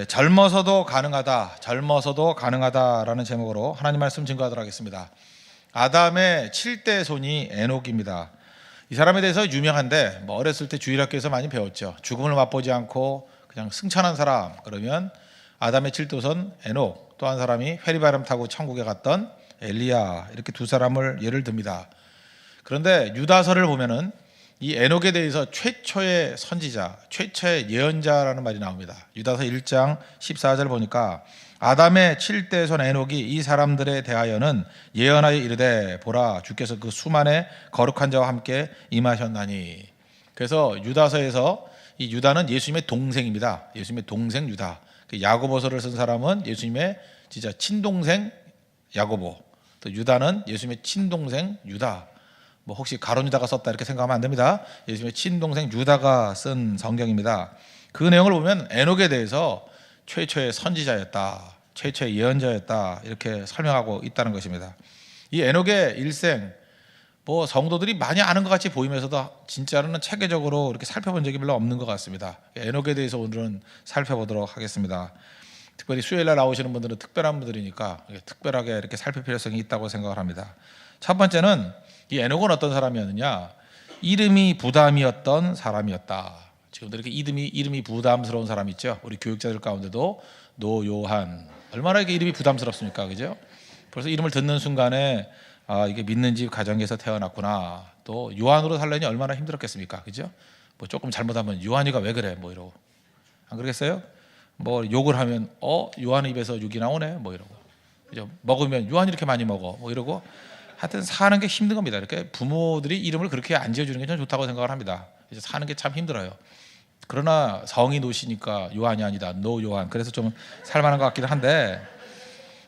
젊어서도 가능하다, 젊어서도 가능하다라는 제목으로 하나님 말씀 증거하도록 하겠습니다. 아담의 7대 손이 에녹입니다. 이 사람에 대해서 유명한데 어렸을 때 주일학교에서 많이 배웠죠. 죽음을 맛보지 않고 그냥 승천한 사람 그러면 아담의 7대 손 에녹, 또 한 사람이 회리바람 타고 천국에 갔던 엘리야, 이렇게 두 사람을 예를 듭니다. 그런데 유다서를 보면은 이 에녹에 대해서 최초의 선지자, 최초의 예언자라는 말이 나옵니다. 유다서 1장 14절 보니까 아담의 7대 손 에녹이 이 사람들에 대하여는 예언하여 이르되 보라 주께서 그 수만의 거룩한 자와 함께 임하셨나니. 그래서 유다서에서 이 유다는 예수님의 동생입니다. 예수님의 동생 유다. 야고보서를 쓴 사람은 예수님의 진짜 친동생 야고보, 또 유다는 예수님의 친동생 유다. 뭐 혹시 가룟 유다가 썼다 이렇게 생각하면 안 됩니다. 예수님의 친동생 유다가 쓴 성경입니다. 그 내용을 보면 에녹에 대해서 최초의 선지자였다, 최초의 예언자였다, 이렇게 설명하고 있다는 것입니다. 이 에녹의 일생, 뭐 성도들이 많이 아는 것 같이 보이면서도 진짜로는 체계적으로 이렇게 살펴본 적이 별로 없는 것 같습니다. 에녹에 대해서 오늘은 살펴보도록 하겠습니다. 특별히 수요일날 나오시는 분들은 특별한 분들이니까 특별하게 이렇게 살필 필요성이 있다고 생각을 합니다. 첫 번째는 이 에녹은 어떤 사람이었느냐? 이름이 부담이었던 사람이었다. 지금도 이렇게 이름이 부담스러운 사람 있죠. 우리 교육자들 가운데도 노요한, 얼마나 이게 이름이 부담스럽습니까, 그죠? 벌써 이름을 듣는 순간에 이게 믿는 집 가정에서 태어났구나. 또 요한으로 살려니 얼마나 힘들었겠습니까, 그죠? 뭐 조금 잘못하면 요한이가 왜 그래, 뭐 이러고, 안 그러겠어요? 뭐 욕을 하면 요한 입에서 욕이 나오네, 뭐 이러고, 그죠? 먹으면 요한 이렇게 많이 먹어, 뭐 이러고. 하여튼 사는 게 힘든 겁니다. 이렇게 부모들이 이름을 그렇게 안 지어주는 게 좀 좋다고 생각을 합니다. 이제 사는 게 참 힘들어요. 그러나 성이 노시니까 요한이 아니다, 노 요한. 그래서 좀 살만한 것 같기도 한데,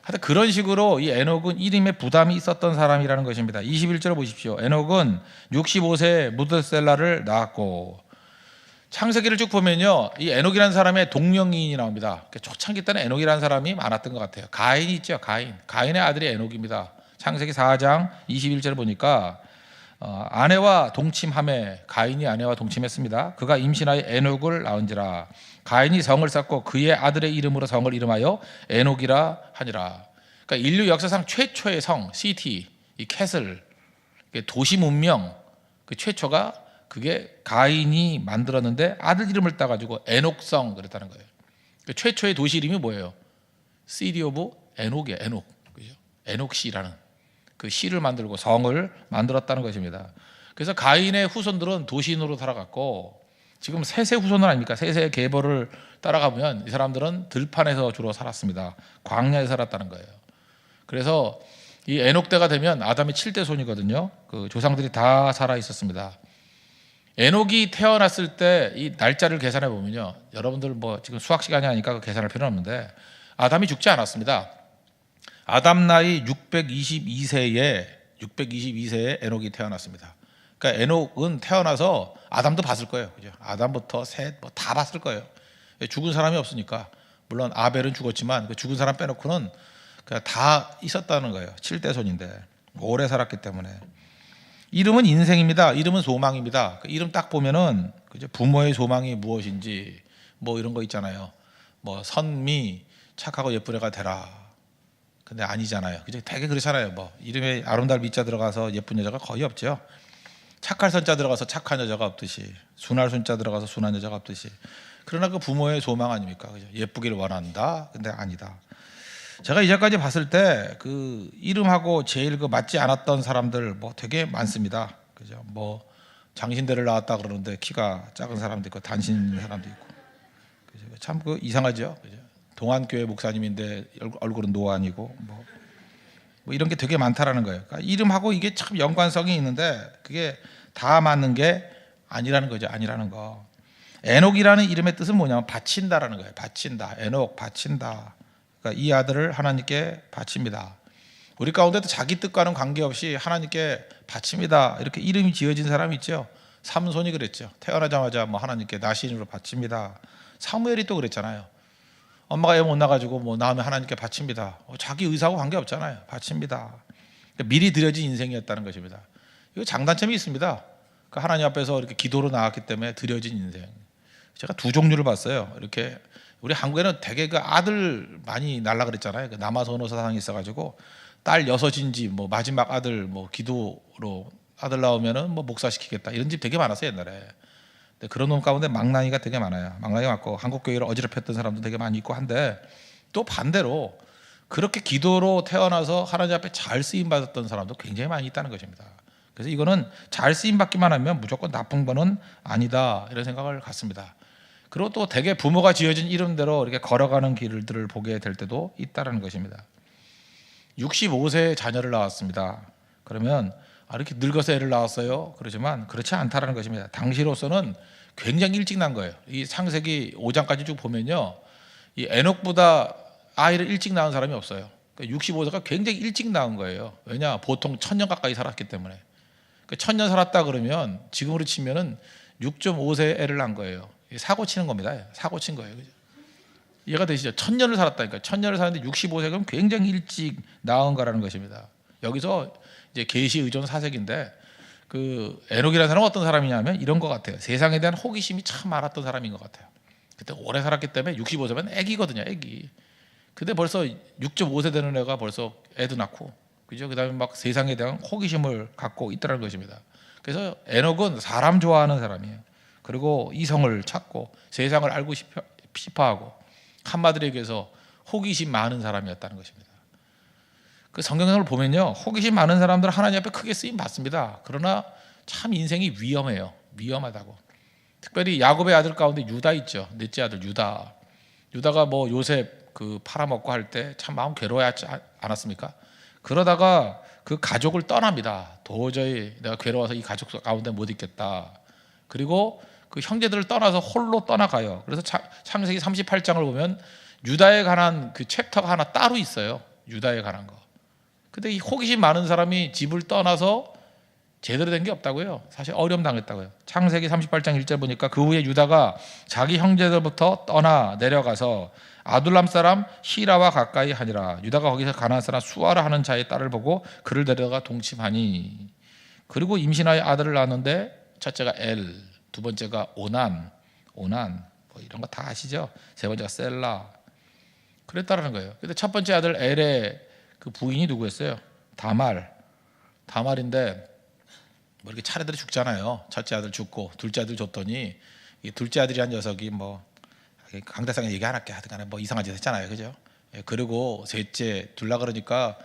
하여튼 그런 식으로 이 에녹은 이름에 부담이 있었던 사람이라는 것입니다. 21절 보십시오. 에녹은 65세에 무드셀라를 낳았고, 창세기를 쭉 보면요, 이 에녹이라는 사람의 동명이인이 나옵니다. 초창기 때는 에녹이라는 사람이 많았던 것 같아요. 가인이 있죠. 가인의 아들이 에녹입니다. 창세기 4장 21절 보니까 아내와 동침함에, 가인이 아내와 동침했습니다. 그가 임신하여 에녹을 낳은지라. 가인이 성을 쌓고 그의 아들의 이름으로 성을 이름하여 에녹이라 하니라. 그러니까 인류 역사상 최초의 성, 시티, 이 캐슬, 도시 문명, 그 최초가 그게 가인이 만들었는데 아들 이름을 따가지고 에녹성 그랬다는 거예요. 그 최초의 도시 이름이 뭐예요? 시티 오브 에녹이에요. 에녹, 그죠? 에녹시라는 그 시를 만들고 성을 만들었다는 것입니다. 그래서 가인의 후손들은 도시인으로 살아갔고, 지금 셋의 후손은 아닙니까? 셋의 계보를 따라가면 이 사람들은 들판에서 주로 살았습니다. 광야에 살았다는 거예요. 그래서 이 에녹 때가 되면 아담의 7대 손이거든요. 그 조상들이 다 살아 있었습니다. 에녹이 태어났을 때 이 날짜를 계산해 보면요, 여러분들 뭐 지금 수학 시간이 아니니까 그 계산할 필요는 없는데 아담이 죽지 않았습니다. 아담 나이 622세에 에녹이 태어났습니다. 그러니까 에녹은 태어나서 아담도 봤을 거예요. 그죠? 아담부터 셋 뭐 다 봤을 거예요. 죽은 사람이 없으니까. 물론 아벨은 죽었지만 그 죽은 사람 빼놓고는 그냥 다 있었다는 거예요. 7대 손인데 오래 살았기 때문에. 이름은 인생입니다. 이름은 소망입니다. 그 이름 딱 보면은 그죠? 부모의 소망이 무엇인지 뭐 이런 거 있잖아요. 뭐 선미, 착하고 예쁜 애가 되라. 근데 아니잖아요. 그죠? 되게 그렇잖아요. 뭐 이름에 아름다울 미자 들어가서 예쁜 여자가 거의 없죠. 착할 선자 들어가서 착한 여자가 없듯이, 순할 순자 들어가서 순한 여자가 없듯이. 그러나 그 부모의 소망 아닙니까? 그죠? 예쁘기를 원한다. 근데 아니다. 제가 이제까지 봤을 때 그 이름하고 제일 그 맞지 않았던 사람들 뭐 되게 많습니다. 그죠? 뭐 장신대를 나왔다 그러는데 키가 작은 사람도 있고 단신 사람도 있고. 그죠? 참 그 이상하죠. 그죠? 동안교회 목사님인데 얼굴은 노안이고 뭐 이런 게 되게 많다라는 거예요. 그러니까 이름하고 이게 참 연관성이 있는데 그게 다 맞는 게 아니라는 거죠. 아니라는 거. 에녹이라는 이름의 뜻은 뭐냐면 바친다라는 거예요. 바친다. 에녹 바친다. 그러니까 이 아들을 하나님께 바칩니다. 우리 가운데도 자기 뜻과는 관계없이 하나님께 바칩니다. 이렇게 이름이 지어진 사람이 있죠. 삼손이 그랬죠. 태어나자마자 뭐 하나님께 나시인으로 바칩니다. 사무엘이 또 그랬잖아요. 엄마가 애 못 낳아가지고 뭐 낳으면 하나님께 바칩니다. 자기 의사하고 관계없잖아요. 바칩니다. 그러니까 미리 드려진 인생이었다는 것입니다. 이거 장단점이 있습니다. 그 하나님 앞에서 이렇게 기도로 나왔기 때문에 드려진 인생. 제가 두 종류를 봤어요. 이렇게 우리 한국에는 되게 그 아들 많이 날라 그랬잖아요. 그 남아선호 사상이 있어가지고 딸 여섯인지 뭐 마지막 아들 뭐 기도로 아들 나오면은 뭐 목사 시키겠다 이런 집 되게 많았어요 옛날에. 근데 그런 놈 가운데 망나니가 되게 많아요. 망나니가 많고 한국 교회를 어지럽혔던 사람도 되게 많이 있고 한데 또 반대로 그렇게 기도로 태어나서 하나님 앞에 잘 쓰임 받았던 사람도 굉장히 많이 있다는 것입니다. 그래서 이거는 잘 쓰임 받기만 하면 무조건 나쁜 거는 아니다 이런 생각을 갖습니다. 그리고 또 대개 부모가 지어진 이름대로 이렇게 걸어가는 길들을 보게 될 때도 있다는 것입니다. 65세 자녀를 낳았습니다. 그러면 이렇게 늙어서 애를 낳았어요. 그러지만 그렇지 않다라는 것입니다. 당시로서는 굉장히 일찍 난 거예요. 이 창세기 5장까지 쭉 보면요, 이 에녹보다 아이를 일찍 낳은 사람이 없어요. 그러니까 65세가 굉장히 일찍 낳은 거예요. 왜냐? 보통 1000년 가까이 살았기 때문에. 그러니까 1000년 살았다 그러면 지금으로 치면은 6.5세 애를 낳은 거예요. 사고 치는 겁니다. 사고 친 거예요. 그죠? 이해가 되시죠? 1000년을 살았다니까. 1000년을 사는데 65세가 굉장히 일찍 낳은 거라는 것입니다. 여기서 이제 계시 의존 사색인데, 그 에녹이라는 사람은 어떤 사람이냐면 이런 것 같아요. 세상에 대한 호기심이 참 많았던 사람인 것 같아요. 그때 오래 살았기 때문에 65세면 애기거든요, 애기. 근데 벌써 6.5세 되는 애가 벌써 애도 낳고, 그죠? 그다음에 막 세상에 대한 호기심을 갖고 있더라는 것입니다. 그래서 에녹은 사람 좋아하는 사람이에요. 그리고 이성을 찾고 세상을 알고 싶어하고 한마디로 얘기해서 호기심 많은 사람이었다는 것입니다. 그 성경을 보면요, 호기심 많은 사람들은 하나님 앞에 크게 쓰임 받습니다. 그러나 참 인생이 위험해요. 위험하다고. 특별히 야곱의 아들 가운데 유다 있죠. 넷째 아들 유다. 유다가 뭐 요셉 그 팔아먹고 할 때 참 마음 괴로워하지 않았습니까? 그러다가 그 가족을 떠납니다. 도저히 내가 괴로워서 이 가족 가운데 못 있겠다. 그리고 그 형제들을 떠나서 홀로 떠나가요. 그래서 창세기 38장을 보면 유다에 관한 그 챕터가 하나 따로 있어요. 유다에 관한 거. 근데 이 호기심 많은 사람이 집을 떠나서 제대로 된 게 없다고요. 사실 어려움 당했다고요. 창세기 38장 1절 보니까 그 후에 유다가 자기 형제들부터 떠나 내려가서 아둘람 사람 히라와 가까이 하니라. 유다가 거기서 가나안 사람 수아라 하는 자의 딸을 보고 그를 데려다가 동침하니. 그리고 임신하여 아들을 낳았는데 첫째가 엘, 두 번째가 오난 뭐 이런 거 다 아시죠? 세 번째가 셀라. 그랬다라는 거예요. 근데 첫 번째 아들 엘의 그 부인이 누구였어요? 다말인데 뭐 이렇게 차례대로 죽잖아요. 첫째 아들 죽고 둘째 아들 줬더니 이 둘째 아들이란 녀석이 뭐 강대상에 얘기 안 할게 하여튼간에 뭐 이상한 짓 했잖아요, 그죠? 그리고 셋째 둘라 그러니까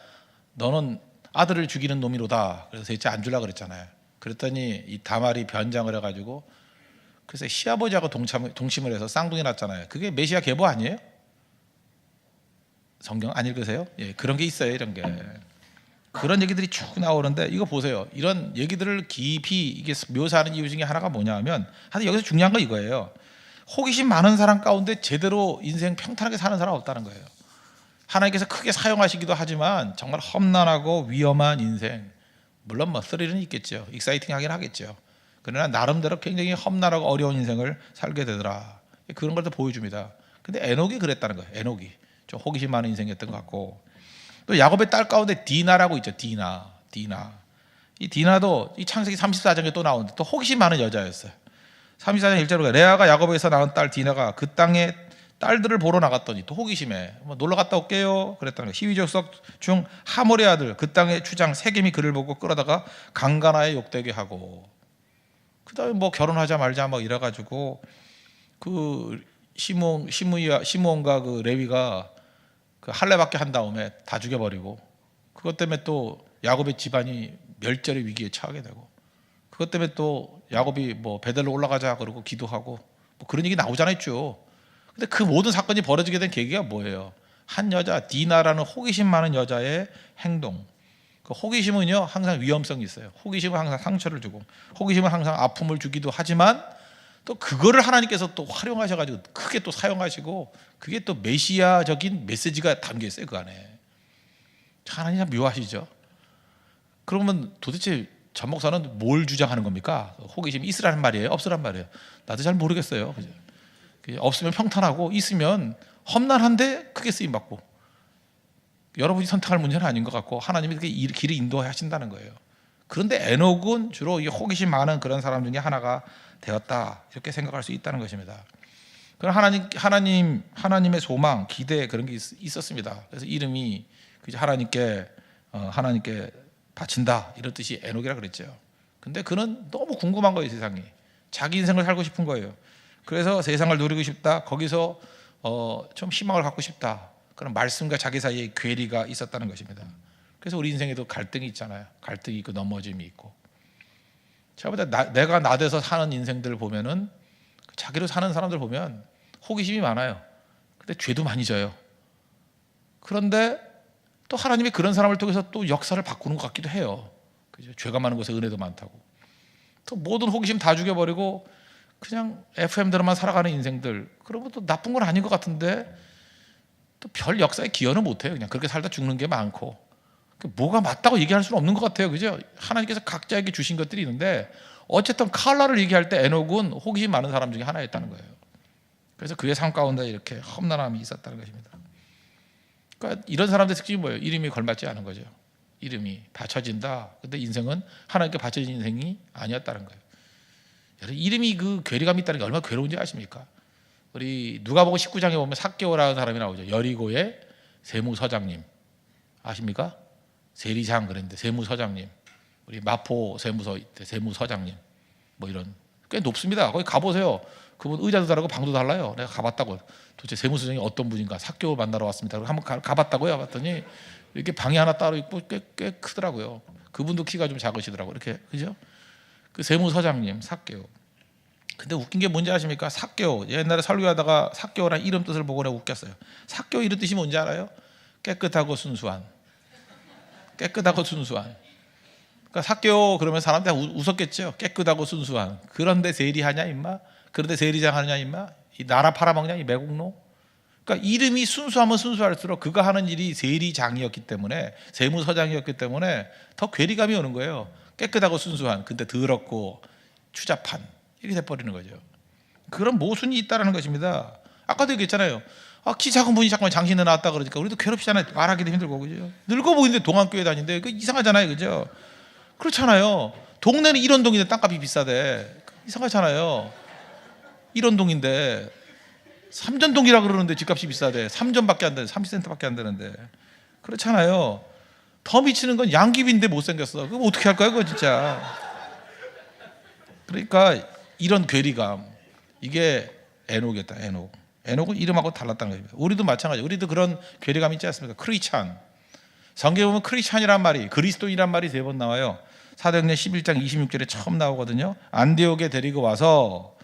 너는 아들을 죽이는 놈이로다. 그래서 셋째 안 줄라 그랬잖아요. 그랬더니 이 다말이 변장을 해가지고 그래서 시아버지하고 동침을 해서 쌍둥이 낳았잖아요. 그게 메시아 계보 아니에요? 성경 안 읽으세요? 예, 그런 게 있어요. 이런 게 그런 얘기들이 쭉 나오는데 이거 보세요. 이런 얘기들을 깊이 이게 묘사하는 이유 중에 하나가 뭐냐면 하여튼 여기서 중요한 건 이거예요. 호기심 많은 사람 가운데 제대로 인생 평탄하게 사는 사람 없다는 거예요. 하나님께서 크게 사용하시기도 하지만 정말 험난하고 위험한 인생, 물론 뭐 스릴은 있겠죠. 익사이팅하긴 하겠죠. 그러나 나름대로 굉장히 험난하고 어려운 인생을 살게 되더라. 그런 걸 또 보여줍니다. 근데 에녹이 그랬다는 거예요. 에녹이 좀 호기심 많은 인생이었던 것 같고, 또 야곱의 딸 가운데 디나라고 있죠. 디나. 이 디나도 이 창세기 34장에 또 나오는데 또 호기심 많은 여자였어요. 34장 1절에 레아가 야곱에서 낳은 딸 디나가 그 땅에 딸들을 보러 나갔더니 또 호기심에 놀러 갔다 올게요 그랬다는 거예요. 히위 족속 중 하몰의 아들 그 땅의 주장 세겜이 그를 보고 끌어다가 강가나에 욕되게 하고, 그 다음에 뭐 결혼하자 말자 막 이래가지고 그 시므온과 그 레위가 그 할례받게 한 다음에 다 죽여버리고, 그것 때문에 또 야곱의 집안이 멸절의 위기에 처하게 되고, 그것 때문에 또 야곱이 뭐 베델로 올라가자 그러고 기도하고 뭐 그런 얘기 나오잖아요 쭉. 근데 그 모든 사건이 벌어지게 된 계기가 뭐예요? 한 여자 디나라는 호기심 많은 여자의 행동. 그 호기심은요 항상 위험성이 있어요. 호기심은 항상 상처를 주고, 호기심은 항상 아픔을 주기도 하지만 또 그거를 하나님께서 또 활용하셔가지고 크게 또 사용하시고, 그게 또 메시아적인 메시지가 담겨 있어요 그 안에. 하나님 참 묘하시죠. 그러면 도대체 전 목사는 뭘 주장하는 겁니까? 호기심이 있으라는 말이에요, 없으란 말이에요? 나도 잘 모르겠어요. 그죠? 없으면 평탄하고 있으면 험난한데 크게 쓰임 받고, 여러분이 선택할 문제는 아닌 것 같고 하나님이 그렇게 길을 인도하신다는 거예요. 그런데 에녹은 주로 이 호기심 많은 그런 사람 중에 하나가 되었다, 이렇게 생각할 수 있다는 것입니다. 그런 하나님의 소망, 기대 그런 게 있었습니다. 그래서 이름이 하나님께 바친다 이런 뜻이 에녹이라 그랬죠. 근데 그는 너무 궁금한 거예요, 세상이. 자기 인생을 살고 싶은 거예요. 그래서 세상을 누리고 싶다. 거기서 좀 희망을 갖고 싶다. 그런 말씀과 자기 사이에 괴리가 있었다는 것입니다. 그래서 우리 인생에도 갈등이 있잖아요. 갈등이 있고 넘어짐이 있고. 제가 볼 때 내가 나 돼서 사는 인생들 보면은 자기로 사는 사람들 보면 호기심이 많아요. 근데 죄도 많이 져요. 그런데 또 하나님이 그런 사람을 통해서 또 역사를 바꾸는 것 같기도 해요. 그죠? 죄가 많은 곳에 은혜도 많다고. 또 모든 호기심 다 죽여버리고 그냥 FM대로만 살아가는 인생들. 그러면 또 나쁜 건 아닌 것 같은데 또 별 역사에 기여는 못해요. 그냥 그렇게 살다 죽는 게 많고. 뭐가 맞다고 얘기할 수는 없는 것 같아요. 그죠? 하나님께서 각자에게 주신 것들이 있는데 어쨌든 칼라를 얘기할 때 에녹은 호기심 많은 사람 중에 하나였다는 거예요. 그래서 그의 삶 가운데 이렇게 험난함이 있었다는 것입니다. 그러니까 이런 사람들의 특징이 뭐예요? 이름이 걸맞지 않은 거죠. 이름이 바쳐진다. 근데 인생은 하나님께 바쳐진 인생이 아니었다는 거예요. 여러분, 이름이 그 괴리감이 있다는 게 얼마나 괴로운지 아십니까? 우리 누가복음 19장에 보면 삭개오라는 사람이 나오죠. 여리고의 세무서장님 아십니까? 세리장 그랬는데 세무서장님, 우리 마포 세무서장님, 뭐 이런 꽤 높습니다. 거기 가보세요. 그분 의자도 다르고 방도 달라요. 내가 가봤다고. 도대체 세무서장이 어떤 분인가? 삭개오 만나러 왔습니다. 한번 가봤다고요. 봤더니 이렇게 방이 하나 따로 있고 꽤 크더라고요. 그분도 키가 좀 작으시더라고. 이렇게 그죠? 그 세무서장님 삭개오. 근데 웃긴 게 뭔지 아십니까? 삭개오. 옛날에 설교하다가 삭개오라는 이름 뜻을 보고 내가 웃겼어요. 삭개오 이름 뜻이 뭔지 알아요? 깨끗하고 순수한. 깨끗하고 순수한. 그러니까 삭개오 그러면 사람들이 웃었겠죠. 깨끗하고 순수한. 그런데 세리하냐 임마? 그런데 세리장 하느냐 임마? 이 나라 팔아먹냐 이 매국노? 그러니까 이름이 순수하면 순수할수록 그가 하는 일이 세리장이었기 때문에 세무서장이었기 때문에 더 괴리감이 오는 거예요. 깨끗하고 순수한. 근데 더럽고 추잡한. 이렇게 돼버리는 거죠. 그런 모순이 있다는 것입니다. 아까도 얘기했잖아요. 키 작은 분이 잠깐만 장신에 나왔다 그러니까 우리도 괴롭히잖아요. 말하기도 힘들고 그죠. 늙어 보이는데 동안교회 다니는데 그 이상하잖아요, 그죠? 그렇잖아요. 동네는 이런 동인데 땅값이 비싸대. 이상하잖아요. 이런 동인데 삼전동이라 그러는데 집값이 비싸대. 3전밖에 안 되는데 30센트밖에 안 되는데 그렇잖아요. 더 미치는 건 양귀비인데 못생겼어. 그거 어떻게 할 거야 그거 진짜. 그러니까 이런 괴리감 이게 에녹이었다. 에녹은 이름하고 달랐다는 겁니다. 우리도 마찬가지. 우리도 그런 괴리감 있지 않습니까? 크리스찬. 성경에 보면 크리스찬이란 말이 그리스도인이란 말이 3번 나와요. 사도행전 11장 26절에 처음 나오거든요. 안디옥에 데리고 와서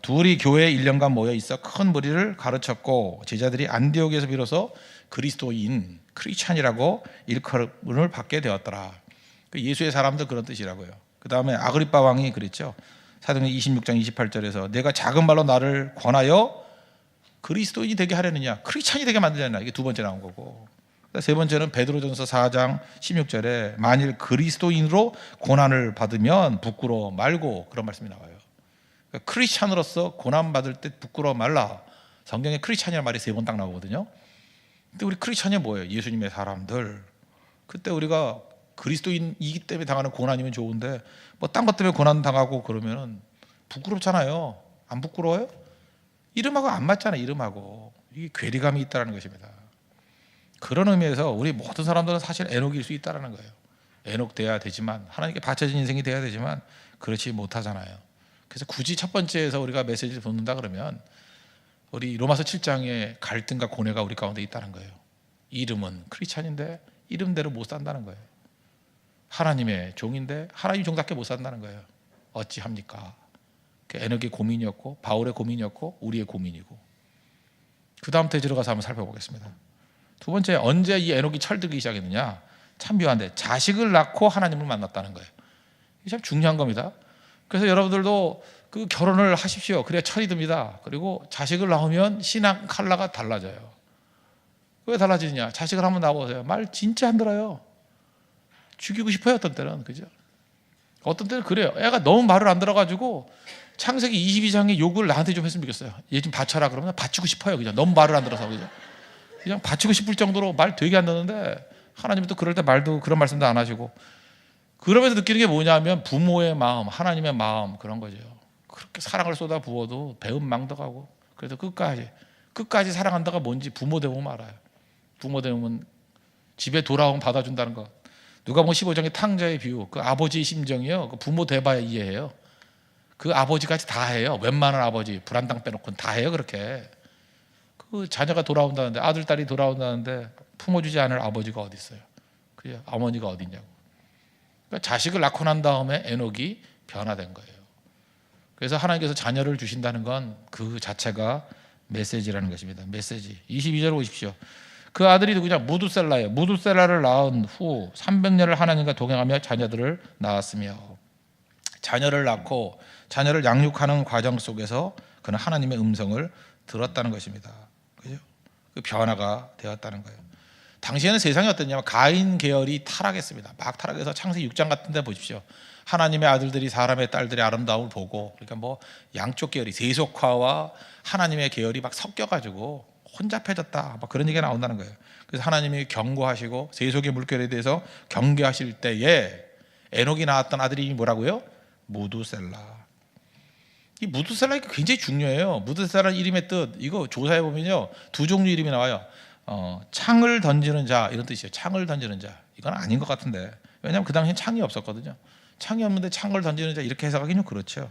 둘이 교회에 1년간 모여 있어 큰 무리를 가르쳤고 제자들이 안디옥에서 비로소 그리스도인 크리스찬이라고 일컬음을 받게 되었더라. 예수의 사람도 그런 뜻이라고요. 그 다음에 아그리빠 왕이 그랬죠. 사도행전 26장 28절에서 내가 작은 말로 나를 권하여 그리스도인이 되게 하려느냐, 크리스찬이 되게 만들려느냐. 이게 2번째 나온 거고, 3번째는 베드로전서 4장 16절에 만일 그리스도인으로 고난을 받으면 부끄러워 말고, 그런 말씀이 나와요. 그러니까 크리스찬으로서 고난 받을 때 부끄러워 말라. 성경에 크리스찬이라는 말이 3번 딱 나오거든요. 근데 우리 크리스찬이 뭐예요? 예수님의 사람들. 그때 우리가 그리스도인이기 때문에 당하는 고난이면 좋은데 뭐 딴 것 때문에 고난 당하고 그러면 부끄럽잖아요. 안 부끄러워요? 이름하고 안 맞잖아요. 이름하고. 이게 괴리감이 있다는 것입니다. 그런 의미에서 우리 모든 사람들은 사실 에녹일 수 있다는 거예요. 에녹 돼야 되지만, 하나님께 바쳐진 인생이 돼야 되지만 그렇지 못하잖아요. 그래서 굳이 첫 번째에서 우리가 메시지를 듣는다 그러면 우리 로마서 7장의 갈등과 고뇌가 우리 가운데 있다는 거예요. 이름은 크리스찬인데 이름대로 못 산다는 거예요. 하나님의 종인데 하나님 종답게 못 산다는 거예요. 어찌합니까? 에녹의 고민이었고 바울의 고민이었고 우리의 고민이고. 그 다음 페이지로 가서 한번 살펴보겠습니다. 2번째, 언제 이 에녹이 철들기 시작했느냐? 참 묘한데 자식을 낳고 하나님을 만났다는 거예요. 이게 참 중요한 겁니다. 그래서 여러분들도 그 결혼을 하십시오. 그래야 철이 듭니다. 그리고 자식을 낳으면 신앙 컬러가 달라져요. 왜 달라지느냐? 자식을 한번 낳아보세요. 말 진짜 안 들어요. 죽이고 싶어요. 어떤 때는. 그죠? 어떤 때는 그래요. 애가 너무 말을 안 들어가지고 창세기 22장의 요구를 나한테 좀 했으면 좋겠어요. 얘 좀 바쳐라 그러면 바치고 싶어요. 그냥 너무 말을 안 들어서. 그죠? 그냥 바치고 싶을 정도로 말 되게 안 듣는데 하나님은 또 그럴 때 말도 그런 말씀도 안 하시고, 그러면서 느끼는 게 뭐냐면 부모의 마음, 하나님의 마음, 그런 거죠. 그렇게 사랑을 쏟아 부어도 배은망덕하고 그래서 끝까지 사랑한다가 뭔지 부모 되면 알아요. 부모 되면 집에 돌아오면 받아준다는 거. 누가복음 15장의 탕자의 비유, 그 아버지의 심정이요, 그 부모 돼봐야 이해해요. 그 아버지까지 다 해요. 웬만한 아버지 불안당 빼놓고는 다 해요. 그렇게 그 자녀가 돌아온다는데, 아들 딸이 돌아온다는데 품어주지 않을 아버지가 어디 있어요? 그죠? 어머니가 어디 있냐고. 그러니까 자식을 낳고 난 다음에 에녹이 변화된 거예요. 그래서 하나님께서 자녀를 주신다는 건 그 자체가 메시지라는 것입니다. 메시지. 22절 보십시오. 그 아들이 누구냐? 무두셀라예요. 무두셀라를 낳은 후 300년을 하나님과 동행하며 자녀들을 낳았으며, 자녀를 낳고 자녀를 양육하는 과정 속에서 그는 하나님의 음성을 들었다는 것입니다. 그죠? 그 변화가 되었다는 거예요. 당시에는 세상이 어땠냐면 가인 계열이 타락했습니다. 막 타락해서 창세기 6장 같은 데 보십시오. 하나님의 아들들이 사람의 딸들의 아름다움을 보고, 그러니까 뭐 양쪽 계열이, 세속화와 하나님의 계열이 막 섞여가지고 혼잡해졌다, 막 그런 얘기가 나온다는 거예요. 그래서 하나님이 경고하시고 세속의 물결에 대해서 경계하실 때에 에녹이 낳았던 아들이 뭐라고요? 무두셀라. 이 무두셀라가 굉장히 중요해요. 무두셀라는 이름의 뜻, 이거 조사해 보면요, 두 종류 이름이 나와요. 창을 던지는 자, 이런 뜻이에요. 창을 던지는 자. 이건 아닌 것 같은데, 왜냐하면 그 당시엔 창이 없었거든요. 창이 없는데 창을 던지는 자, 이렇게 해석하기는 그렇죠.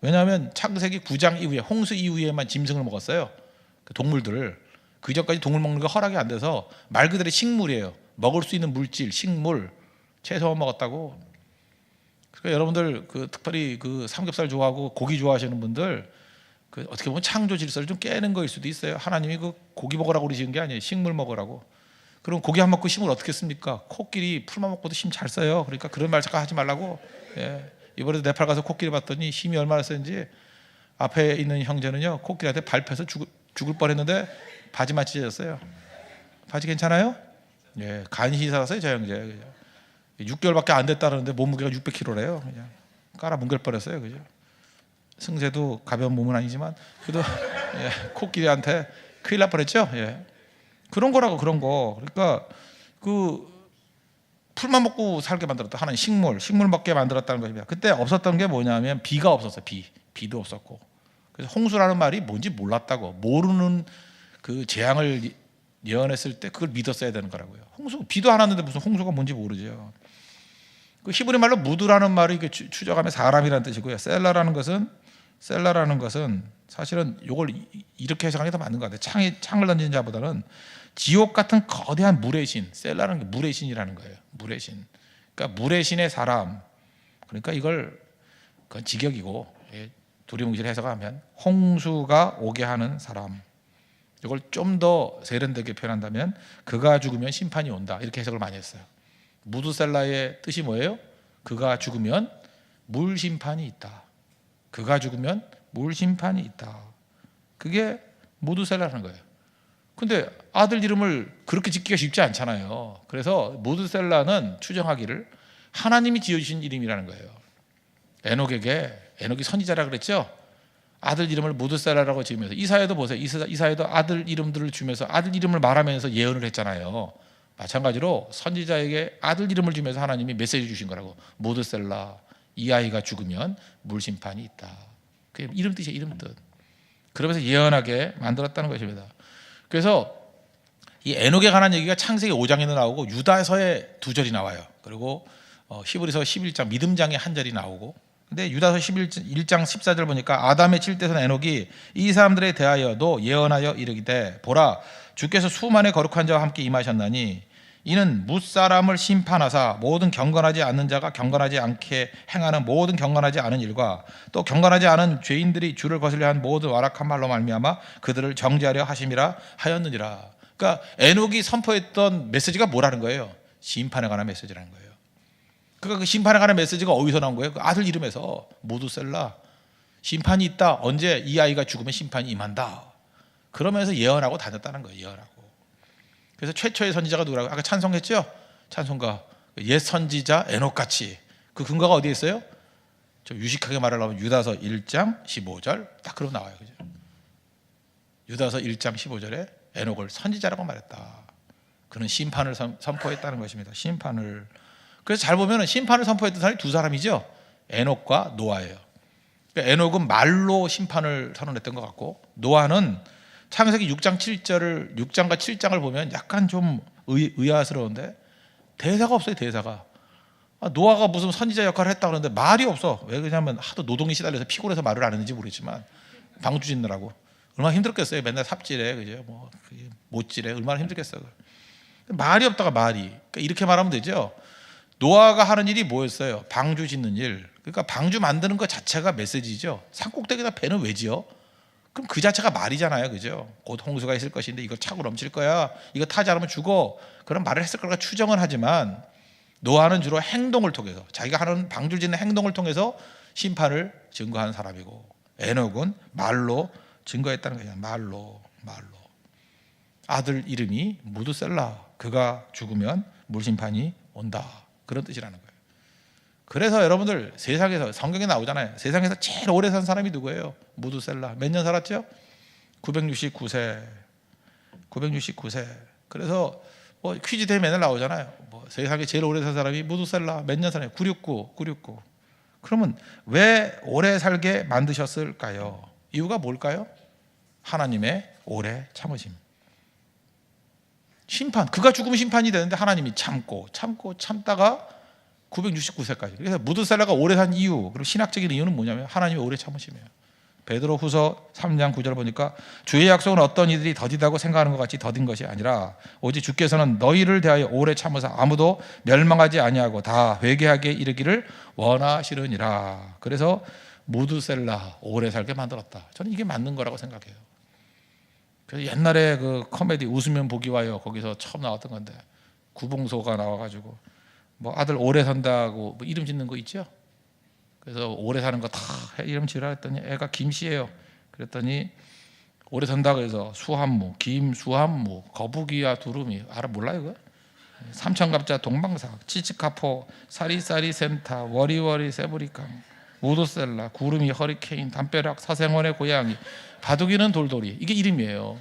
왜냐하면 창세기 9장 이후에, 홍수 이후에만 짐승을 먹었어요. 그 동물들을. 그 전까지 동물 먹는 거 허락이 안 돼서 말 그대로 식물이에요. 먹을 수 있는 물질, 식물, 채소만 먹었다고. 그러니까 여러분들 그 특별히 그 삼겹살 좋아하고 고기 좋아하시는 분들, 그 어떻게 보면 창조 질서를 좀 깨는 거일 수도 있어요. 하나님이 그 고기 먹으라고 그러시는 게 아니에요. 식물 먹으라고. 그럼 고기 안 먹고 심을 어떻게 씁니까? 코끼리 풀만 먹고도 심 잘 써요. 그러니까 그런 말 잠깐 하지 말라고. 예. 이번에도 네팔 가서 코끼리 봤더니 힘이 얼마나 센지, 앞에 있는 형제는요, 코끼리한테 밟혀서 죽을 뻔했는데 바지만 찢어졌어요. 바지 괜찮아요? 예, 간신히 살았어요, 저 형제. 6개월밖에 안 됐다는데 몸무게가 600kg래요. 그냥 깔아 뭉갤 뻔했어요, 그죠? 승세도 가벼운 몸은 아니지만 그래도 예, 코끼리한테 큰일 날 뻔했죠. 예. 그런 거라고, 그런 거. 그러니까 그 풀만 먹고 살게 만들었다. 하나님 식물 먹게 만들었다는 것입니다. 그때 없었던 게 뭐냐면 비가 없었어요. 비도 없었고. 그래서 홍수라는 말이 뭔지 몰랐다고. 모르는 그 재앙을 예언했을 때 그걸 믿었어야 되는 거라고요. 비도 안 왔는데 무슨 홍수가 뭔지 모르죠. 그 히브리 말로 무드라는 말이 추적하면 사람이라는 뜻이고요. 셀라라는 것은 사실은 이걸 이렇게 해석하는 게 더 맞는 것 같아요. 창을 던진 자보다는 지옥 같은 거대한 물의 신, 셀라는 게 물의 신이라는 거예요. 물의 신. 그러니까 물의 신의 사람. 그러니까 그건 직역이고, 두리뭉실 해석하면 홍수가 오게 하는 사람. 이걸 좀 더 세련되게 표현한다면 그가 죽으면 심판이 온다, 이렇게 해석을 많이 했어요. 무드셀라의 뜻이 뭐예요? 그가 죽으면 물 심판이 있다. 그가 죽으면 물 심판이 있다. 그게 무드셀라라는 거예요. 근데 아들 이름을 그렇게 짓기가 쉽지 않잖아요. 그래서 무드셀라는 추정하기를 하나님이 지어주신 이름이라는 거예요. 에녹이 선지자라 그랬죠. 아들 이름을 무드셀라라고 지으면서, 이사야도 보세요. 이사야도 아들 이름들을 주면서 아들 이름을 말하면서 예언을 했잖아요. 마찬가지로 선지자에게 아들 이름을 주면서 하나님이 메시지 주신 거라고. 무드셀라, 이 아이가 죽으면 물 심판이 있다. 그게 이름 뜻이에요. 이름 뜻. 그러면서 예언하게 만들었다는 것입니다. 그래서 이 에녹에 관한 얘기가 창세기 5장에도 나오고 유다서에 2절이 나와요. 그리고 히브리서 11장 믿음장에 1절이 나오고. 근데 유다서 11장 14절 보니까 아담의 7대손 에녹이 이 사람들에 대하여도 예언하여 이르기되, 보라, 주께서 수만의 거룩한 자와 함께 임하셨나니 이는 뭇사람을 심판하사 모든 경건하지 않는 자가 경건하지 않게 행하는 모든 경건하지 않은 일과 또 경건하지 않은 죄인들이 주를 거슬려 한 모든 완악한 말로 말미암아 그들을 정죄하려 하심이라 하였느니라. 그러니까 에녹이 선포했던 메시지가 뭐라는 거예요? 심판에 관한 메시지라는 거예요. 그러니까 그 심판에 관한 메시지가 어디서 나온 거예요? 그 아들 이름에서. 무드셀라, 심판이 있다. 언제? 이 아이가 죽으면 심판이 임한다. 그러면서 예언하고 다녔다는 거예요. 예언하고. 그래서 최초의 선지자가 누구라고? 아까 찬송했죠? 찬송가. 옛 선지자 에녹같이. 그 근거가 어디에 있어요? 저 유식하게 말하려면 유다서 1장 15절 딱 그러고 나와요. 그죠? 유다서 1장 15절에 에녹을 선지자라고 말했다. 그는 심판을 선포했다는 것입니다. 심판을. 그래서 잘 보면 심판을 선포했던 사람이 두 사람이죠. 에녹과 노아예요. 그러니까 에녹은 말로 심판을 선언했던 것 같고, 노아는 창세기 6장 7절을 6장과 7장을 보면 약간 좀 의아스러운데 대사가 없어요. 대사가. 노아가 무슨 선지자 역할을 했다 그러는데 말이 없어. 왜 그러냐면 하도 노동이 시달려서 피곤해서 말을 안 했는지 모르겠지만 방주 짓느라고 얼마나 힘들겠어요. 맨날 삽질해, 그죠? 뭐 못질해, 얼마나 힘들겠어요. 말이 없다가 말이. 그러니까 이렇게 말하면 되죠. 노아가 하는 일이 뭐였어요? 방주 짓는 일. 그러니까 방주 만드는 것 자체가 메시지죠. 산꼭대기에다 배는 왜 지어? 그럼 그 자체가 말이잖아요, 그죠? 곧 홍수가 있을 것인데 이걸 차고 넘칠 거야. 이거 타지 않으면 죽어. 그런 말을 했을 거라고 추정을 하지만 노아는 주로 행동을 통해서, 자기가 하는 방주 짓는 행동을 통해서 심판을 증거한 사람이고, 에녹은 말로 증거했다는 거예요. 말로. 아들 이름이 무드셀라. 그가 죽으면 물심판이 온다. 그런 뜻이라는 거예요. 그래서 여러분들 세상에서, 성경에 나오잖아요. 세상에서 제일 오래 산 사람이 누구예요? 무드셀라. 몇 년 살았죠? 969세. 그래서 뭐 퀴즈 대회 맨날 나오잖아요. 뭐 세상에 제일 오래 산 사람이 무드셀라. 몇 년 살아요? 969. 그러면 왜 오래 살게 만드셨을까요? 이유가 뭘까요? 하나님의 오래 참으심. 심판, 그가 죽으면 심판이 되는데 하나님이 참다가 969세까지. 그래서 무드셀라가 오래 산 이유, 그리고 신학적인 이유는 뭐냐면 하나님이 오래 참으심이에요. 베드로후서 3장 9절 보니까 주의 약속은 어떤 이들이 더디다고 생각하는 것 같이 더딘 것이 아니라 오직 주께서는 너희를 대하여 오래 참으사 아무도 멸망하지 아니하고 다 회개하게 이르기를 원하시느니라. 그래서 무드셀라 오래 살게 만들었다. 저는 이게 맞는 거라고 생각해요. 그래서 옛날에 그 코미디 웃으면 복이 와요, 거기서 처음 나왔던 건데 구봉소가 나와가지고 뭐 아들 오래 산다고 뭐 이름 짓는 거 있죠. 그래서 오래 사는 거 다 이름 지으라 했더니 애가 김씨예요. 그랬더니 오래 산다고 해서 수한무, 김수한무, 거북이와 두루미, 몰라요 그거? 삼천갑자 동방삭, 치치카포, 사리사리 센타, 워리워리 세브리강, 무드셀라, 구름이 허리케인, 담벼락, 사생원의 고양이, 바둑이는 돌돌이. 이게 이름이에요.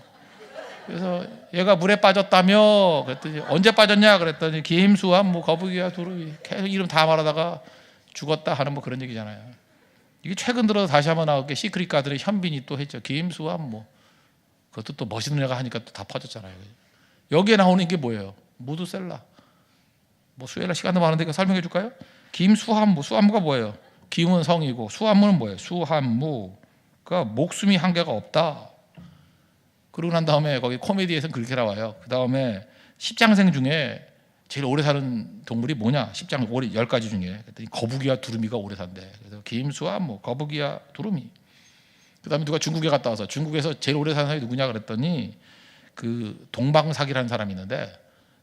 그래서 얘가 물에 빠졌다며 그랬더니 언제 빠졌냐 그랬더니 김수한무, 거북이와 두루미, 계속 이름 다 말하다가 죽었다 하는 뭐 그런 얘기잖아요. 이게 최근 들어 다시 한번 나올 게 시크릿 가든의 현빈이 또 했죠. 김수한무. 그것도 또 멋있는 애가 하니까 또 다 퍼졌잖아요. 여기에 나오는 게 뭐예요? 무드셀라. 뭐 수엘라 시간도 많은데 설명해 줄까요? 김수한무. 수한무가 뭐예요? 김은 성이고 수한무는 뭐예요? 수한무가 목숨이 한계가 없다. 그러고 난 다음에 거기 코미디에서는 그렇게 나와요. 그 다음에 십장생 중에 제일 오래 사는 동물이 뭐냐? 10장 10가지 중에 그랬더니 거북이와 두루미가 오래 산대. 그래서 김수한무, 거북이와 두루미. 그 다음에 누가 중국에 갔다 와서 중국에서 제일 오래 사는 사람이 누구냐 그랬더니 그 동방삭이라는 사람이 있는데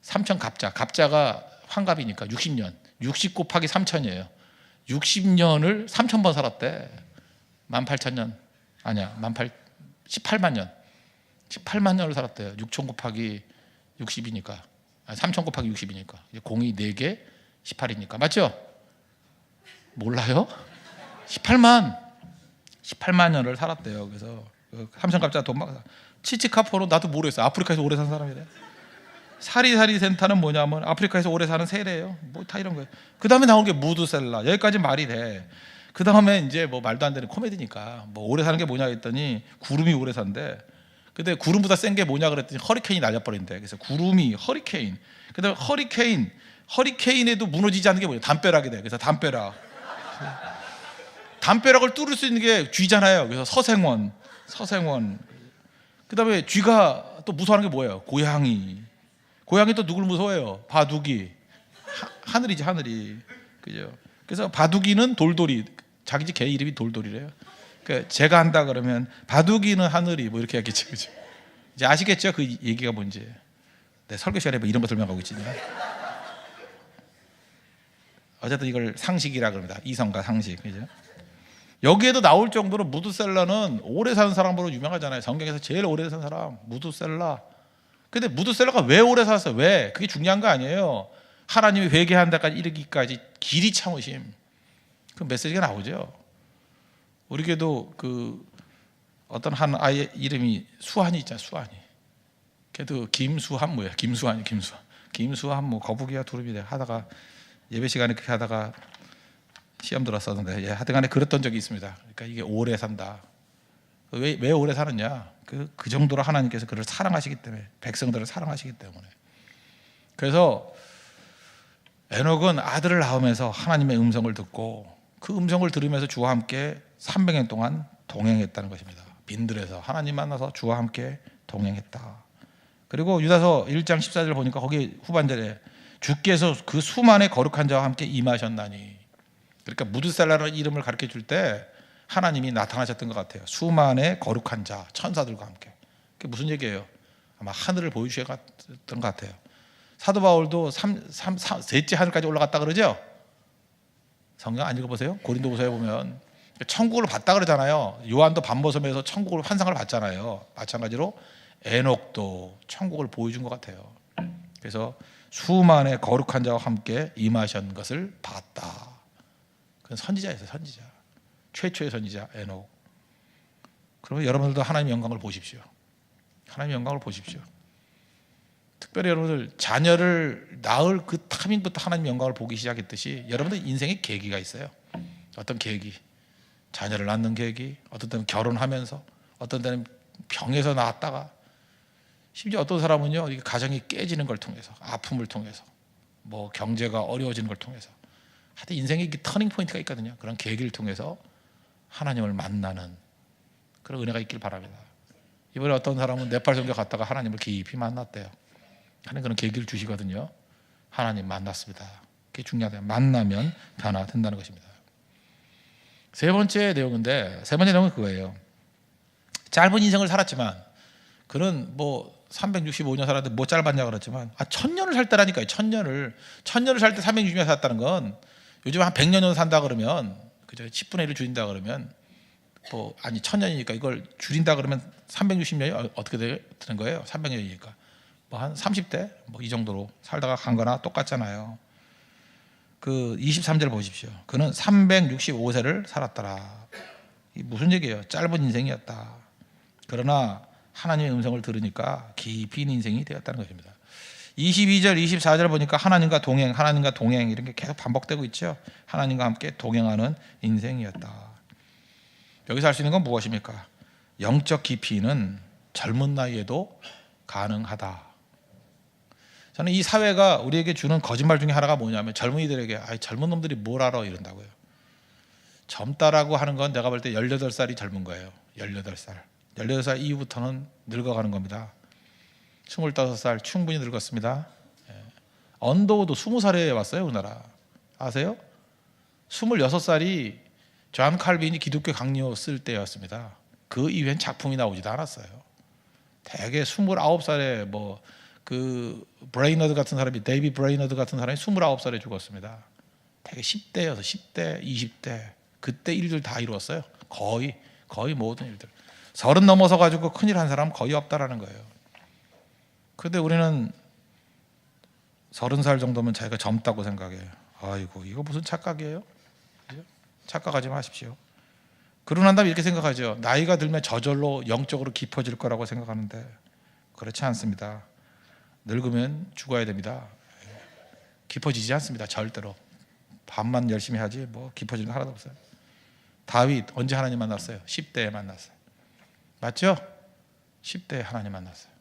삼천갑자, 갑자가 환갑이니까 60년, 60 곱하기 3천이에요. 60년을 3,000번 살았대. 18,000년 아니야, 18만 년, 18만 년을 살았대요. 6천 곱하기 60이니까, 3천 곱하기 60이니까 공이 4개 18이니까 맞죠? 몰라요? 18만 년을 살았대요. 그래서 삼천갑자 동방 치치카포로 나도 모르겠어요. 아프리카에서 오래 산 사람이래. 사리사리 센터는 뭐냐면 아프리카에서 오래 사는 새래요. 뭐 다 이런 거예요. 그 다음에 나온 게 무드셀라. 여기까지 말이 돼. 그 다음에 이제 뭐 말도 안 되는 코미디니까 뭐 오래 사는 게 뭐냐 했더니 구름이 오래 산대. 근데 구름보다 센 게 뭐냐 그랬더니 허리케인이 날려버린대. 그래서 구름이 허리케인. 그다음에 허리케인에도 무너지지 않는 게 뭐예요? 담벼락이 돼. 그래서 담벼락을 뚫을 수 있는 게 쥐잖아요. 그래서 서생원. 그다음에 쥐가 또 무서워하는 게 뭐예요? 고양이 또 누굴 무서워해요? 바둑이. 하늘이지, 하늘이. 그죠? 그래서 바둑이는 돌돌이. 자기 집 개 이름이 돌돌이래요. 그러니까 제가 한다 그러면 바둑이는 하늘이 뭐 이렇게 하겠죠. 그죠? 이제 아시겠죠? 그 얘기가 뭔지. 내 설교 시간에 뭐 이런 거 설명하고 있지. 어쨌든 이걸 상식이라 그럽니다. 이성과 상식. 그죠? 여기에도 나올 정도로 무드셀라는 오래 사는 사람으로 유명하잖아요. 성경에서 제일 오래 산 사람 무드셀라. 근데 무드셀라가 왜 오래 살았어요? 왜? 그게 중요한 거 아니에요. 하나님이 회개한 데까지 이르기까지 길이 참으심. 그 메시지가 나오죠. 우리 교회도 그 어떤 한 아이 이름이 수한이 있잖아. 수한이. 걔도 김수한무예요. 김수한무 거북이와 두루미 하다가 예배 시간에 그렇게 하다가 시험 들었었는데 하여튼간에 그랬던 적이 있습니다. 그러니까 이게 오래 산다. 왜 오래 사느냐? 그 정도로 하나님께서 그를 사랑하시기 때문에, 백성들을 사랑하시기 때문에. 그래서 에녹은 아들을 낳으면서 하나님의 음성을 듣고 그 음성을 들으면서 주와 함께 300년 동안 동행했다는 것입니다. 빈들에서 하나님 만나서 주와 함께 동행했다. 그리고 유다서 1장 14절 보니까 거기 후반절에 주께서 그 수만의 거룩한 자와 함께 임하셨나니, 그러니까 무드살라라는 이름을 가르쳐 줄 때 하나님이 나타나셨던 것 같아요. 수만의 거룩한 자, 천사들과 함께. 그게 무슨 얘기예요? 아마 하늘을 보여주셨던 것 같아요. 사도 바울도 셋째 하늘까지 올라갔다 그러죠? 성경 안 읽어보세요? 고린도후서에 보면 천국을 봤다 그러잖아요. 요한도 밤모섬에서 천국을 환상을 봤잖아요. 마찬가지로 에녹도 천국을 보여준 것 같아요. 그래서 수만의 거룩한 자와 함께 임하신 것을 봤다. 그건 선지자였어요. 선지자. 최초의 선지자 에녹. 그러면 여러분들도 하나님의 영광을 보십시오. 하나님의 영광을 보십시오. 특별히 여러분들 자녀를 낳을 그 타임부터 하나님의 영광을 보기 시작했듯이 여러분들 인생에 계기가 있어요. 어떤 계기, 자녀를 낳는 계기, 어떤 때는 결혼하면서, 어떤 때는 병에서 나왔다가, 심지어 어떤 사람은요 가정이 깨지는 걸 통해서, 아픔을 통해서, 뭐 경제가 어려워지는 걸 통해서, 하여튼 인생에 터닝 포인트가 있거든요. 그런 계기를 통해서 하나님을 만나는 그런 은혜가 있길 바랍니다. 이번에 어떤 사람은 네팔 선교 갔다가 하나님을 깊이 만났대요. 하나님 그런 계기를 주시거든요. 하나님 만났습니다. 그게 중요하대요. 만나면 변화된다는 것입니다. 세 번째 내용은 그거예요. 짧은 인생을 살았지만, 그는 뭐 365년 살았는데 뭐 짧았냐 그랬지만, 1000년을 살 때라니까요. 1000년을 살 때 360년 살았다는 건, 요즘 한 100년 정도 산다 그러면, 그죠? 10분의 1을 줄인다 그러면, 1000년이니까 이걸 줄인다 그러면 360년이 어떻게 되는 거예요? 300년이니까 뭐 한 30대 이 정도로 살다가 간 거나 똑같잖아요. 그 23절 보십시오. 그는 365세를 살았더라. 이 무슨 얘기예요? 짧은 인생이었다. 그러나 하나님의 음성을 들으니까 깊이 있는 인생이 되었다는 것입니다. 22절, 24절 보니까 하나님과 동행 이런 게 계속 반복되고 있죠. 하나님과 함께 동행하는 인생이었다. 여기서 할 수 있는 건 무엇입니까? 영적 깊이는 젊은 나이에도 가능하다. 저는 이 사회가 우리에게 주는 거짓말 중에 하나가 뭐냐면, 젊은이들에게 젊은 놈들이 뭘 알아 이런다고요. 젊다라고 하는 건 내가 볼 때 18살이 젊은 거예요. 18살 이후부터는 늙어가는 겁니다. 25살 충분히 늙었습니다. 언더우드 20살에 왔어요. 우리나라 아세요? 26살이 존 칼빈이 기독교 강요 쓸 때였습니다. 그 이후엔 작품이 나오지도 않았어요. 대개 29살에 브레이너드 같은 사람이, 데이비 브레이너드 같은 사람이 29살에 죽었습니다. 되게 10대여서 10대, 20대 그때 일들 다 이루었어요. 거의 모든 일들. 30 넘어서 가지고 큰일 한 사람 거의 없다라는 거예요. 그런데 우리는 30살 정도면 자기가 젊다고 생각해요. 아이고, 이거 무슨 착각이에요? 착각하지 마십시오. 그러고 난 다음에 이렇게 생각하죠. 나이가 들면 저절로 영적으로 깊어질 거라고 생각하는데 그렇지 않습니다. 늙으면 죽어야 됩니다. 깊어지지 않습니다. 절대로. 밥만 열심히 하지 깊어지는 거 하나도 없어요. 다윗 언제 하나님 만났어요? 10대에 만났어요. 맞죠? 10대에 하나님 만났어요.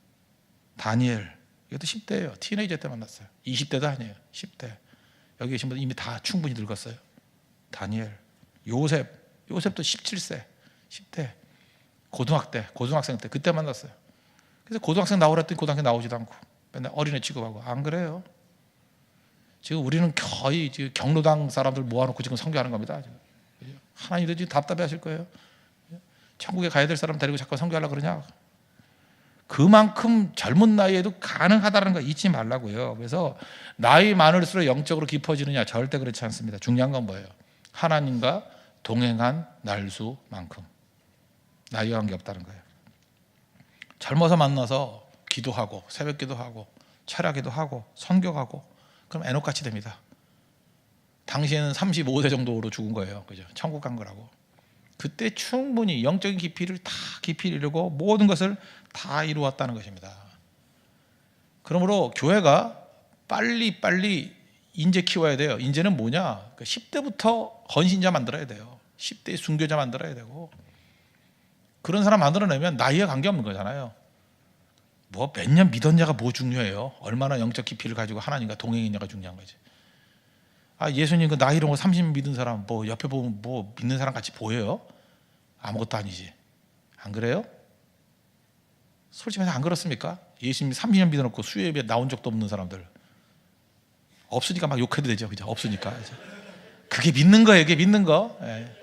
다니엘 이것도 10대예요. 티네이저 때 만났어요. 20대도 아니에요. 10대. 여기 계신 분들 이미 다 충분히 늙었어요. 다니엘, 요셉도 17세, 10대, 고등학생 때 그때 만났어요. 그래서 고등학생 나오랬더니 고등학생 나오지도 않고 맨날 어린애 취급하고. 안 그래요? 지금 우리는 거의 지금 경로당 사람들 모아놓고 지금 선교하는 겁니다. 하나님도 지금 답답해하실 거예요. 천국에 가야 될 사람 데리고 자꾸 선교하려고 그러냐? 그만큼 젊은 나이에도 가능하다는 거 잊지 말라고요. 그래서 나이 많을수록 영적으로 깊어지느냐? 절대 그렇지 않습니다. 중요한 건 뭐예요? 하나님과 동행한 날수만큼. 나이와 관계없다는 거예요. 젊어서 만나서 기도하고 새벽 기도하고 철야기도 하고 선교하고 그럼 에녹같이 됩니다. 당시에는 35세 정도로 죽은 거예요. 그죠? 천국 간 거라고. 그때 충분히 영적인 깊이를 이루고 모든 것을 다 이루었다는 것입니다. 그러므로 교회가 빨리 인재 키워야 돼요. 인재는 뭐냐? 10대부터 헌신자 만들어야 돼요. 10대 순교자 만들어야 되고, 그런 사람 만들어내면 나이에 관계없는 거잖아요. 뭐 몇 년 믿었냐가 뭐 중요해요? 얼마나 영적 깊이를 가지고 하나님과 동행했냐가 중요한 거지. 예수님 그 나이 이런 거 30년 믿은 사람 뭐 옆에 보면 뭐 믿는 사람 같이 보여요? 아무것도 아니지. 안 그래요? 솔직히 말해서 안 그렇습니까? 예수님 30년 믿어놓고 수요예배 나온 적도 없는 사람들 없으니까 막 욕해도 되죠, 그죠? 없으니까. 그게 믿는 거예요, 그게 믿는 거. 예.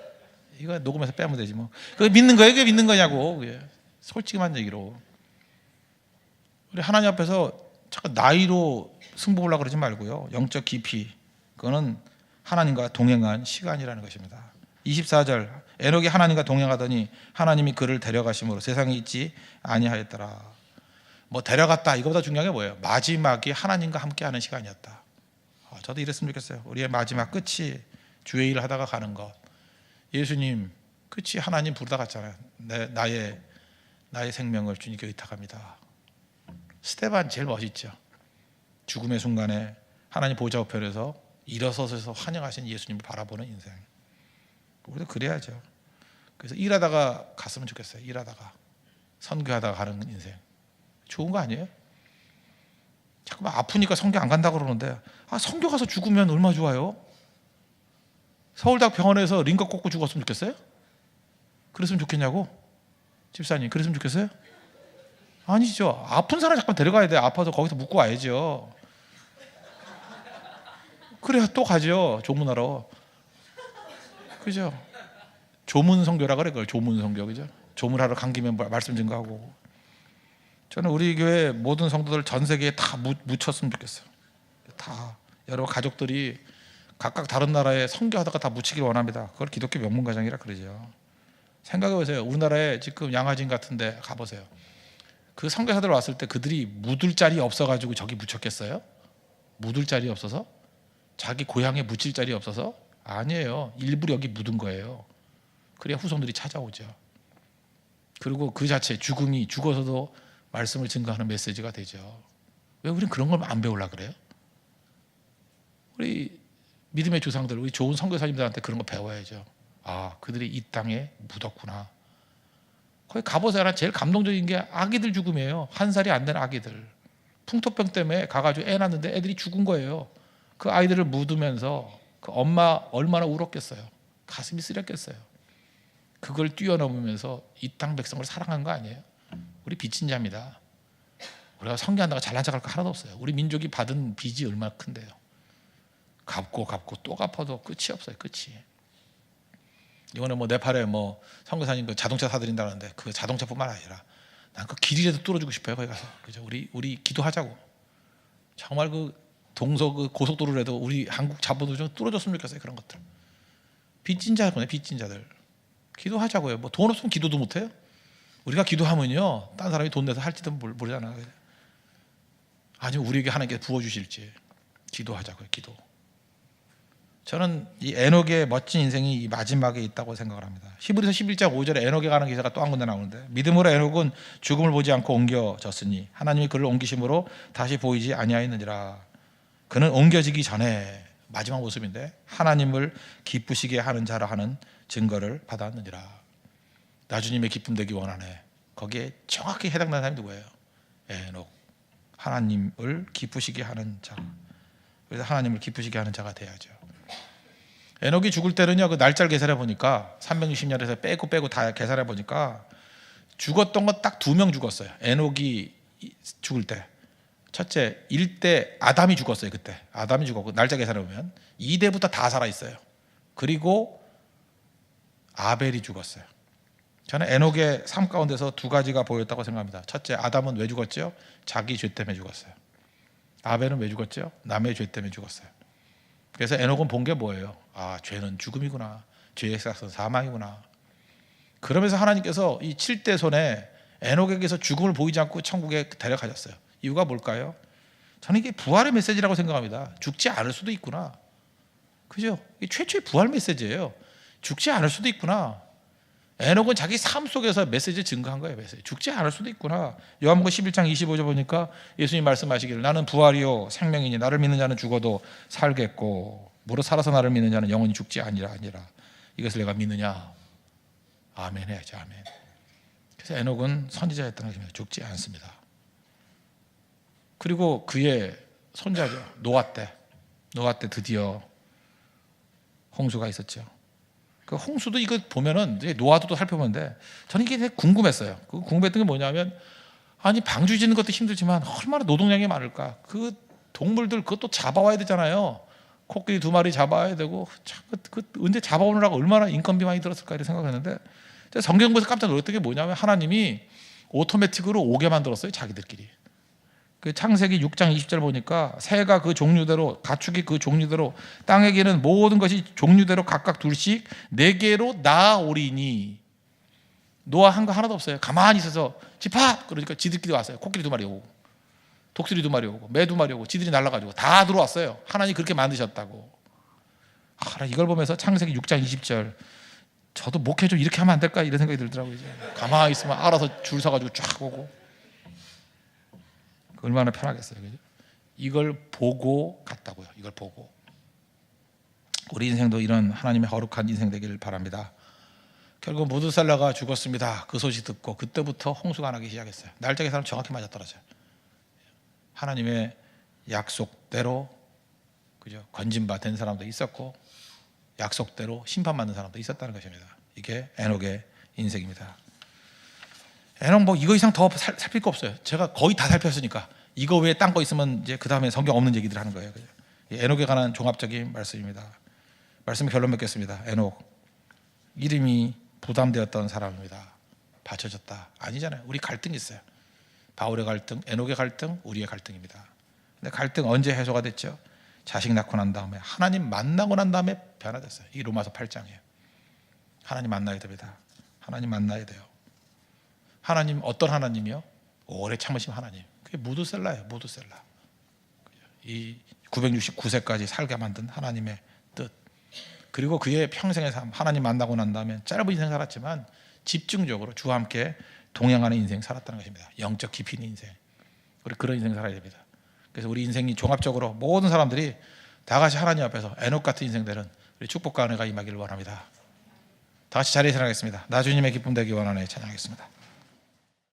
이거 녹음해서 빼면 되지 뭐. 그게 믿는 거예요, 그게 믿는 거냐고. 그게. 솔직한 얘기로. 우리 하나님 앞에서 잠깐 나이로 승부 보려고 그러지 말고요. 영적 깊이. 그거는 하나님과 동행한 시간이라는 것입니다. 24절 에녹이 하나님과 동행하더니 하나님이 그를 데려가심으로 세상에 있지 아니하였더라. 뭐 데려갔다 이거보다 중요한 게 뭐예요? 마지막이 하나님과 함께하는 시간이었다. 저도 이랬으면 좋겠어요. 우리의 마지막 끝이 주의 일을 하다가 가는 것. 예수님 끝이 하나님 부르다 갔잖아요. 나의 생명을 주님께 의탁합니다. 스데반 제일 멋있죠. 죽음의 순간에 하나님 보좌 우편에서 일어서서 환영하신 예수님을 바라보는 인생. 우리도 그래야죠. 그래서 일하다가 갔으면 좋겠어요. 일하다가 선교하다가 가는 인생 좋은 거 아니에요? 자꾸만 아프니까 선교 안 간다고 그러는데 선교 가서 죽으면 얼마나 좋아요? 서울대학 병원에서 링거 꽂고 죽었으면 좋겠어요? 그랬으면 좋겠냐고? 집사님 그랬으면 좋겠어요? 아니죠. 아픈 사람 잠깐 데려가야 돼. 아파서 거기서 묵고 와야죠. 그래야 또 가죠. 조문하러. 그죠? 조문 선교라 그래. 그걸 조문 선교. 그죠? 조문하러 간 김에 말씀 증거하고. 저는 우리 교회 모든 성도들 전 세계에 다 묻혔으면 좋겠어요. 다 여러 가족들이 각각 다른 나라에 선교하다가 다 묻히길 원합니다. 그걸 기독교 명문가정이라 그러죠. 생각해 보세요. 우리나라에 지금 양화진 같은데 가보세요. 그 선교사들 왔을 때 그들이 묻을 자리 없어가지고 저기 묻혔겠어요? 묻을 자리 없어서? 자기 고향에 묻힐 자리 없어서? 아니에요. 일부러 여기 묻은 거예요. 그래야 후손들이 찾아오죠. 그리고 그 자체 죽음이 죽어서도 말씀을 증거하는 메시지가 되죠. 왜 우리는 그런 걸 안 배우려고 그래요? 우리 믿음의 조상들, 우리 좋은 선교사님들한테 그런 거 배워야죠. 그들이 이 땅에 묻었구나. 거기 가보세요. 제일 감동적인 게 아기들 죽음이에요. 1살이 안 된 아기들. 풍토병 때문에 가가지고 애 낳는데 애들이 죽은 거예요. 그 아이들을 묻으면서 그 엄마 얼마나 울었겠어요. 가슴이 쓰렸겠어요. 그걸 뛰어넘으면서 이 땅 백성을 사랑한 거 아니에요? 우리 빚진 자입니다. 우리가 선교한다고 잘난 척할 거 하나도 없어요. 우리 민족이 받은 빚이 얼마나 큰데요. 갚고 또 갚아도 끝이 없어요. 끝이. 이번에 네팔에 선교사님 그 자동차 사드린다는데 그 자동차뿐만 아니라 난 그 길이라도 뚫어주고 싶어요. 거기 가서. 그죠? 우리 기도하자고. 정말 그 동서 그 고속도로라도 우리 한국 자본도 좀 뚫어줬으면 좋겠어요. 그런 것들. 빚진 자거든요. 빚진 자들. 기도하자고요. 돈 없으면 기도도 못해요. 우리가 기도하면요, 딴 사람이 돈 내서 할지도 모르잖아요. 아니면 우리에게 하나님께 부어주실지. 기도하자고요. 기도. 저는 이 에녹의 멋진 인생이 이 마지막에 있다고 생각을 합니다. 히브리서 11장 5절에 에녹에 가는 기사가 또 한 군데 나오는데, 믿음으로 에녹은 죽음을 보지 않고 옮겨졌으니 하나님이 그를 옮기심으로 다시 보이지 아니하였느니라. 그는 옮겨지기 전에 마지막 모습인데 하나님을 기쁘시게 하는 자라 하는 증거를 받았느니라. 나주님의 기쁨 되기 원하네. 거기에 정확히 해당되는 사람이 누구예요? 에녹. 하나님을 기쁘시게 하는 자. 그래서 하나님을 기쁘시게 하는 자가 돼야죠. 에녹이 죽을 때는요, 그 날짜를 계산해 보니까 360년에서 빼고 다 계산해 보니까 죽었던 건 딱 2명 죽었어요. 에녹이 죽을 때. 첫째, 1대 아담이 죽었어요. 그때 아담이 죽었고, 날짜 계산해 보면 2대부터 다 살아 있어요. 그리고 아벨이 죽었어요. 저는 에녹의 삶 가운데서 2가지가 보였다고 생각합니다. 첫째, 아담은 왜 죽었죠? 자기 죄 때문에 죽었어요. 아벨은 왜 죽었죠? 남의 죄 때문에 죽었어요. 그래서 에녹은 본 게 뭐예요? 죄는 죽음이구나. 죄의 삭은 사망이구나. 그러면서 하나님께서 이 7대 손에 에녹에게서 죽음을 보이지 않고 천국에 데려가셨어요. 이유가 뭘까요? 저는 이게 부활의 메시지라고 생각합니다. 죽지 않을 수도 있구나. 그죠? 이게 최초의 부활 메시지예요. 죽지 않을 수도 있구나. 에녹은 자기 삶 속에서 메시지 증거한 거예요. 메시지. 죽지 않을 수도 있구나. 요한복음 11장 25절 보니까 예수님 말씀하시기를 나는 부활이요 생명이니 나를 믿는 자는 죽어도 살겠고 무릇 살아서 나를 믿는 자는 영원히 죽지 아니라. 이것을 내가 믿느냐? 아멘 해야지. 아멘. 그래서 에녹은 선지자였다는 것입니다. 죽지 않습니다. 그리고 그의 손자죠. 노아 때 드디어 홍수가 있었죠. 그 홍수도 이거 보면은 이제 노아도 살펴보는데 저는 이게 되게 궁금했어요. 그 궁금했던 게 뭐냐면 아니 방주 짓는 것도 힘들지만 얼마나 노동량이 많을까. 그 동물들 그것도 잡아와야 되잖아요. 코끼리 2마리 잡아야 되고 그 언제 잡아오느라고 얼마나 인건비 많이 들었을까 이런 생각했는데 성경 보면서 깜짝 놀랐던 게 뭐냐면 하나님이 오토매틱으로 오게 만들었어요. 자기들끼리. 그 창세기 6장 20절 보니까 새가 그 종류대로 가축이 그 종류대로 땅에게는 모든 것이 종류대로 각각 둘씩 4개로 나아오리니 노아 한 거 하나도 없어요. 가만히 있어서 집합 그러니까 지들끼리 왔어요. 코끼리 2마리 오고 독수리 2마리 오고 매 2마리 오고 지들이 날라가지고 다 들어왔어요. 하나님 그렇게 만드셨다고. 이걸 보면서 창세기 6장 20절 저도 목회 좀 이렇게 하면 안 될까 이런 생각이 들더라고요. 이제. 가만히 있으면 알아서 줄 서가지고 쫙 오고 얼마나 편하겠어요. 그죠? 이걸 보고 갔다고요. 이걸 보고. 우리 인생도 이런 하나님의 거룩한 인생 되기를 바랍니다. 결국 무드셀라가 죽었습니다. 그 소식 듣고 그때부터 홍수가 나기 시작했어요. 날짜 계산은 정확히 맞아떨어져요. 하나님의 약속대로 그죠? 건진바 된 사람도 있었고 약속대로 심판받는 사람도 있었다는 것입니다. 이게 에녹의 인생입니다. 에녹 뭐 이거 이상 더 살필 거 없어요. 제가 거의 다 살폈으니까 이거 외에 딴 거 있으면 이제 그 다음에 성경 없는 얘기들 하는 거예요. 에녹에 관한 종합적인 말씀입니다. 말씀의 결론 맺겠습니다. 에녹 이름이 부담되었던 사람입니다. 받쳐졌다 아니잖아요. 우리 갈등이 있어요. 바울의 갈등, 에녹의 갈등, 우리의 갈등입니다. 근데 갈등 언제 해소가 됐죠? 자식 낳고 난 다음에 하나님 만나고 난 다음에 변화됐어요. 이 로마서 8장이에요. 하나님 만나야 됩니다. 하나님 만나야 돼요. 하나님 어떤 하나님이요? 오래 참으신 하나님. 그게 무드셀라예요. 무드셀라. 이 969세까지 살게 만든 하나님의 뜻. 그리고 그의 평생의 삶 하나님 만나고 난 다음에 짧은 인생 살았지만 집중적으로 주와 함께 동행하는 인생 살았다는 것입니다. 영적 깊이 있는 인생. 우리 그런 인생 살아야 됩니다. 그래서 우리 인생이 종합적으로 모든 사람들이 다 같이 하나님 앞에서 에녹 같은 인생들은 우리 축복과 은혜가 임하기를 원합니다. 다 같이 자리에 일어나겠습니다. 나 주님의 기쁨 되기 원하네 찬양하겠습니다.